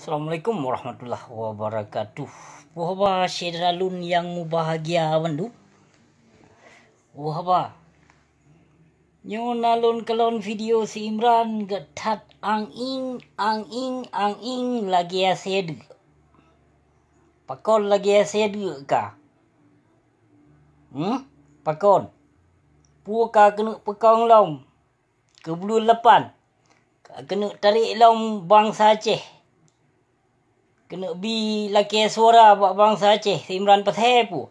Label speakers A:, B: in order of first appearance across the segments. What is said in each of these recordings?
A: Assalamualaikum warahmatullahi wabarakatuh. Wahaba syedalun yang bahagia wandu. Wahaba. Nyo nalun kalon video si Imran getat ang ing lagi ased. Pakon lagi ased ka. Pakon. Puka kena pekong long. Kebulu lepan. Kena tarik long bangsa Aceh. Kena bi laki suara buat bangsa Aceh. Si Imran Pathe pu.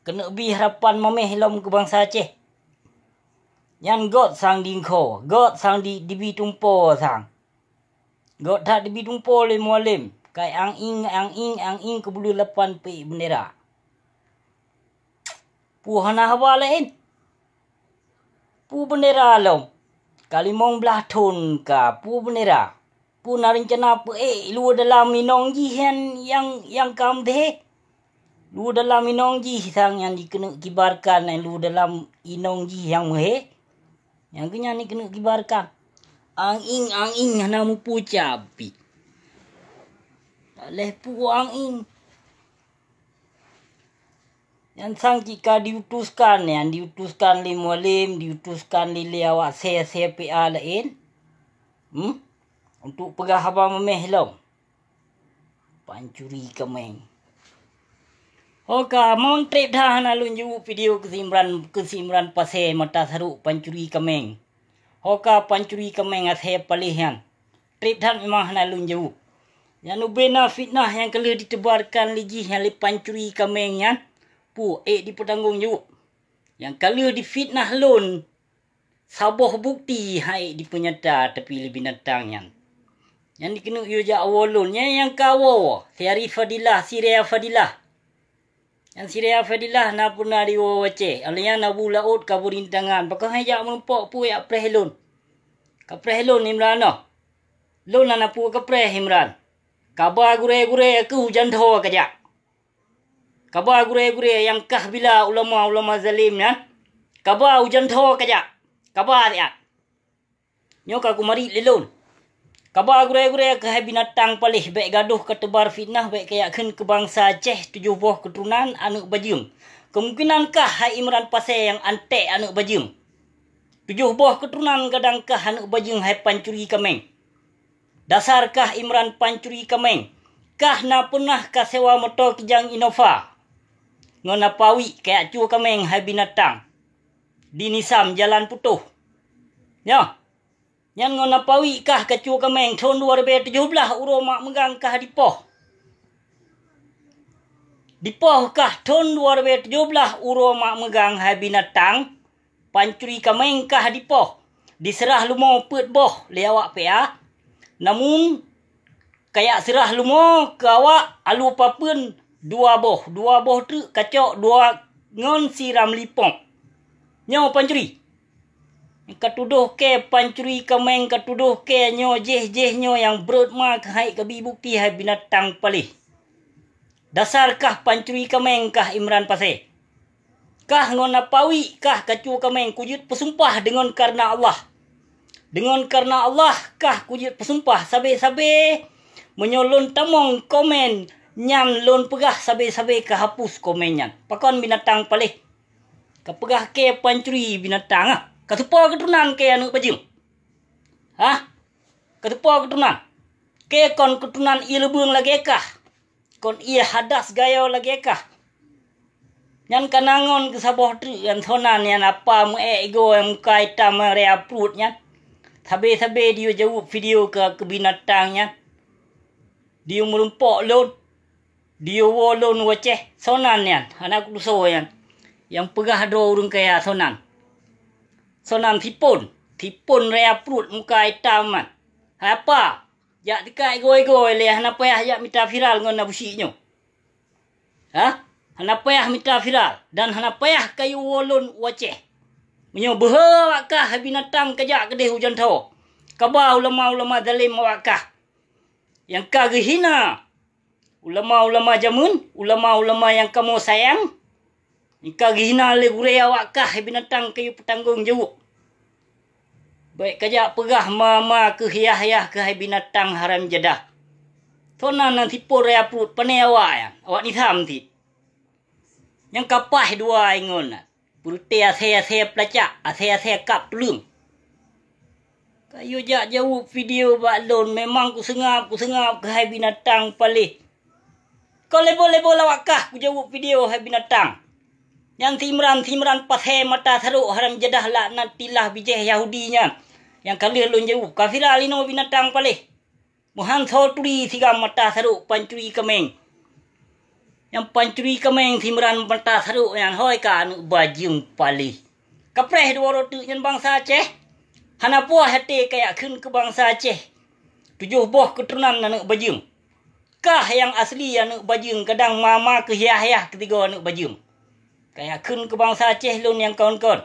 A: Kena bi harapan mameh lom ke bangsa Aceh. Yan got sang dingko. Got sang di bi tumpo sang. Got tak di bi tumpo le mualim. Kai ang ing ke bulu lepan pe bendera. Pu hana hawa lain. Pu bendera lom. Kalimong belah ton ka pu bendera. Pu na rencana apa lu dalam minong ji yang kam deh. Lu dalam minong ji sang yang dikena kibarkan lu dalam inong ji yang mehe. Yang kena ni kena kibarkan. Ang ing nama pu capi. Tak leh pu ang ing. Yang sang jika diutuskan li mualim, diutuskan li awak CPA lain. Untuk pegah haba memeh long. Pancuri kemeng. Oka, mau trip dah nalun ju video kesimran Pathe mata saru pancuri kemeng. Oka pancuri kemeng athe palihan. Trip dah memang nalun ju. Yang ubena fitnah yang kala ditebarkan liji yang li pancuri kemeng yan. Pu dipetanggung ju. Yang kala difitnah lon. Saboh bukti hai dipenyata tapi lebih binatang yan. Yang dikena yuja awalun. Yang kawo. Siari Fadilah. Siria Fadilah. Yang Siria Fadilah na puna diwawace. Alian nabu laut kaburintangan. Bakal hanya mempok pu ya prehelun. Kaprehelun Imran no. Lun na pu kapreh Imran. Kaba gure-gure ke hujan thaw kajak. Kaba gure-gure yang kah bila ulama zalim ya. Kaba hujan thaw kajak. Kaba ya. Nyoka kumari lelun. Kaba gure-gure ke binatang palih baik gaduh ketebar fitnah baik kayakan ke bangsa Aceh 7 buah keturunan anak bajing. Kemungkinankah hai Imran Pathe yang antek anak bajing? 7 buah keturunan kadangkah anak bajing hai pancuri kemeng? Dasarkah Imran pancuri kemeng? Kah na pernah ka sewa motor kijang Innova? Ngona pawi kayak cu kemeng hai binatang. Di Nisam Jalan Putuh. Ya. Yang ngona pawi kah kecu kemeng tahun 2017 uro mak megang kah dipoh. Dipoh kah tahun 2017 uro mak megang hai binatang. Pancuri kemeng kah dipoh. Diserah lumo pet boh le awak PA. Namun kayak serah lumo ke awak alu papen 2 boh. 2 boh tu kacok 2 ngon siram lipong. Nyaw pancuri. Katuduh ke pancuri kemeng katuduh ke nyo jeh nyo yang berut mak hai kebi bukti hai binatang palih. Dasarkah pancuri kemeng kah Imran Pathe? Kah ngona pawi kah kacu kemeng kujut pesumpah dengan karena Allah. Dengan karena Allah kah kujut pesumpah sabe-sabe menyolon tamong komen nyam lon pegah sabe-sabe ke hapus komennya. Pakon binatang palih. Kepegah ke pancuri binatang ah. Ketupa keturunan ke anak bajing. Ketupa keturunan. Ke kon keturunan ia lebung lagi kah? Kon ia hadas gaya lagi kah? Yang kanangon ke saboh tu yang sonan yang apa ego yang muka hitam rea perutnya. Sabe-sabe dia jauh video ke binatangnya. Dia merumpok lon. Dia wolon waceh sonan yang anak luso yang pegah do urung kaya sonan. Sonan tipun rea perut muka hitam man. Apa? Jak dikai goi-goi leh hana payah jak mita viral ngon nabusiknyo. Hana payah mita viral dan hana payah kayu wolon waceh. Menyo beha wakah binatang kajak kedeh hujan thaw. Kaba ulama-ulama zalim wakah. Yang kagih hina. Ulama-ulama jamun, ulama-ulama yang kamu sayang. Ika gina le gure wakah binatang kayu petanggung jauh. Baik kajak pegah mama ke hiah-hiah ke binatang haram jadah. Tona nanti pore aprut panewa ya. Awak ni tham ti. Yang kapah dua ingon. Purute ase pelacak, ase kap pelung. Kayu jak jauh video baklon memang ku sengap ke hai binatang palih. Kau lebo lawak kah ku jauh video hai binatang. Yang timran pasai mata saruk haram jadah laknat tilah bijih Yahudinya. Yang kali lon jauh kafira lino binatang palih. Muhan soturi tiga mata saruk pancuri kemeng. Yang pancuri kemeng timran mata saruk yang hoi ka anu bajung palih. Kapreh dua rotu yang bangsa Aceh. Hana puah hati kayak kun ke bangsa Aceh. 7 boh keturunan anak bajung. Kah yang asli anak bajung kadang mama ke hiah ketiga anak bajung. Kayak kun ke bangsa Aceh lun yang kawan-kawan.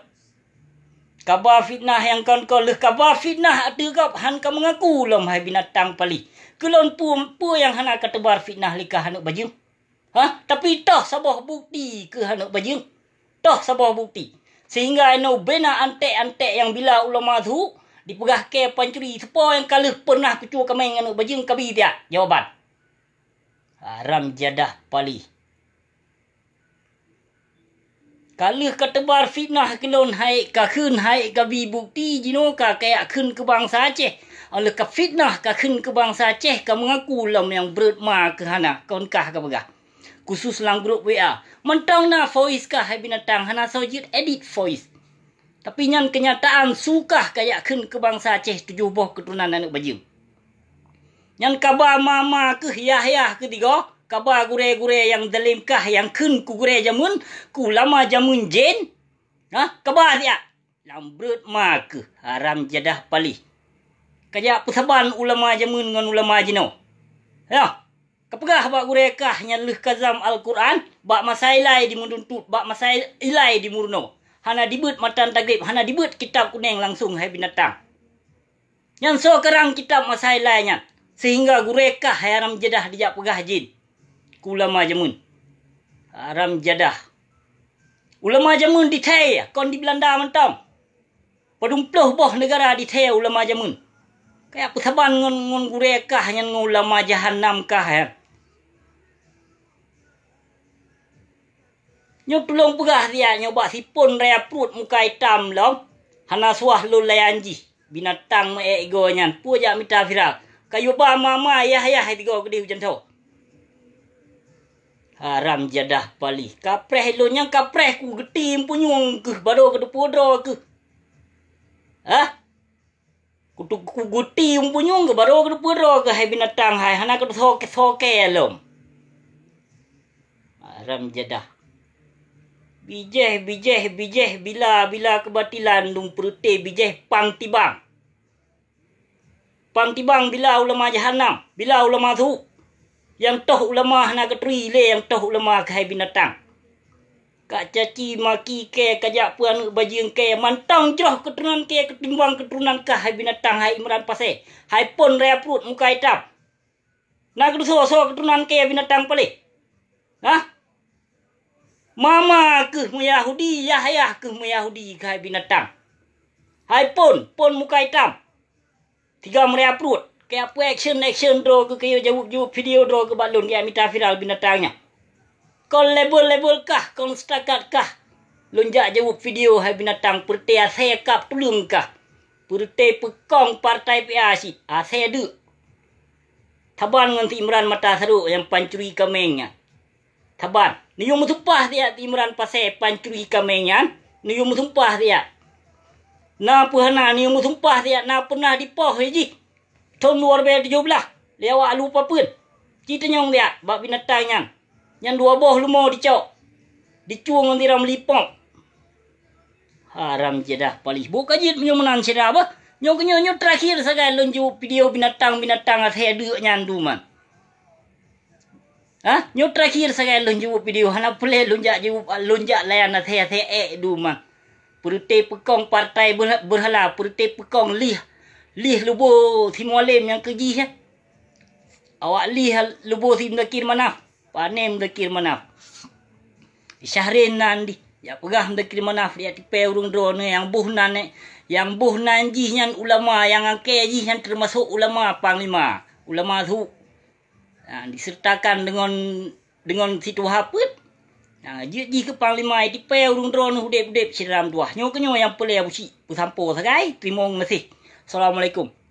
A: Kabar fitnah yang kawan-kawan leh kabar fitnah ada kap han ka mengaku lom hai binatang pali. Kelon pu yang hana katebar fitnah likah anak bajung. Tapi toh sabah bukti ke anak bajung. Toh sabah bukti. Sehingga ino bena antek-antek yang bila ulama tu dipegah ke pancuri sepo yang kalah pernah kucu kemeng anu bajing kabi dia. Jawaban. Haram jadah pali. Kalah ketebar fitnah kelon hai ka khun hai kabi bukti jino ka kayak khun ke bangsa Aceh. Oleh ka fitnah ka khun ke bangsa Aceh ka mengaku lam yang berat ma ke hana kaun kah ka begah. Khusus lang grup WA. Mentang na voice kah hai binatang hana sojit edit voice. Tapi nyan kenyataan sukah kayak kun ke bangsa Aceh 7 boh keturunan anak bajing. Nyan kabar mama ke yah ke tiga. Kabar gure-gure yang dalim kah yang kun ku gure jamun. Ku lama jamun jen. Kabar dia. Lambrut ma ke haram jadah pali. Kajak pesaban ulama jamun dengan ulama jino. Ya. Kapagah bak gurekah yang leh kazam Al-Quran, bak masailai di muduntut, bak masailai di murno. Hana dibut matan tagrib, hana dibut kitab kuning langsung hai binatang. Yang so kerang kitab masailainya. Sehingga gurekah haram jadah dijak pegah jin. Ulama jamun. Haram jadah. Ulama jamun di Thai, kon di Belanda mentam. Padumploh boh negara di Thai ulama jamun. Kayak pesaban ngon gurekah yang ulama jahannam kah ya. Nyo tulung pegah dia nyoba sipun raya perut muka hitam long. Hana suah lulai anji. Binatang me ego nyan. Puja mita viral. Kayu ba mama ayah tiga gede hujan tau. Haram jadah pali. Kapreh lo nyang kapreh ku getim punyung ke baru ke depodro ke. Kutuk ku getim punyung ke baru ke depodro ke hai binatang hai. Hana ke soke lom. Haram jadah. Bijeh bila kebatilan lung perute bijeh pang tibang bila ulama jahannam, bila ulama tu yang toh ulama hana ketri le yang toh ulama kai binatang. Kak caci maki ke kajak puan bajing ke mantang joh keturunan ke ketimbang keturunan kah hai binatang hai Imran Pasai. Hai pon rea perut muka hitam. Nak so keturunan ke binatang pale. Mama ke Yahudi, Yahya ke Yahudi kai binatang. Hai pon muka hitam. 3 meria perut. Kayak apa action draw ke kayak jawab video draw ke balon kayak mita viral binatangnya. Kau label kah, kau setakat kah. Lonjak jawab video hai binatang pertea saya kap tulung kah. Pertea pekong partai PAC. Saya du. Taban dengan Imran mata saruk yang pancuri kamengnya. Taban. Niyo musumpah dia Imran Pasai pancuri kamenyan. Niyo musumpah dia. Na puhana niyo musumpah dia na pernah dipoh haji. Tahun 2017. Lewat lupa pun. Cita nyong dia bab binatangnya. Yang 2 boh lumo dicok. Dicuang nanti ram lipong. Haram jadah palis. Buka jit niyo menan sira apa? Nyo terakhir sagai lonju video binatang saya duk nyandu man. Nyo terakhir saya lonjak video hana boleh lonjak layan saya du man. Perute pekong partai berhala, perute pekong lih lubo Timolem yang keji ya. Awak lih lubo Tim Dakir Manaf, panem Dakir Manaf. Syahrin nandi, ya pegah Dakir Manaf dia tipe urung drone yang buh nanji yang ulama yang angke ji yang termasuk ulama panglima, ulama tu. disertakan dengan situ haput. Ji ke panglima di pe urung drone hudep-hudep siram tuah. Nyo kenyo yang pele busi pusampo sagai. Terima kasih. Assalamualaikum.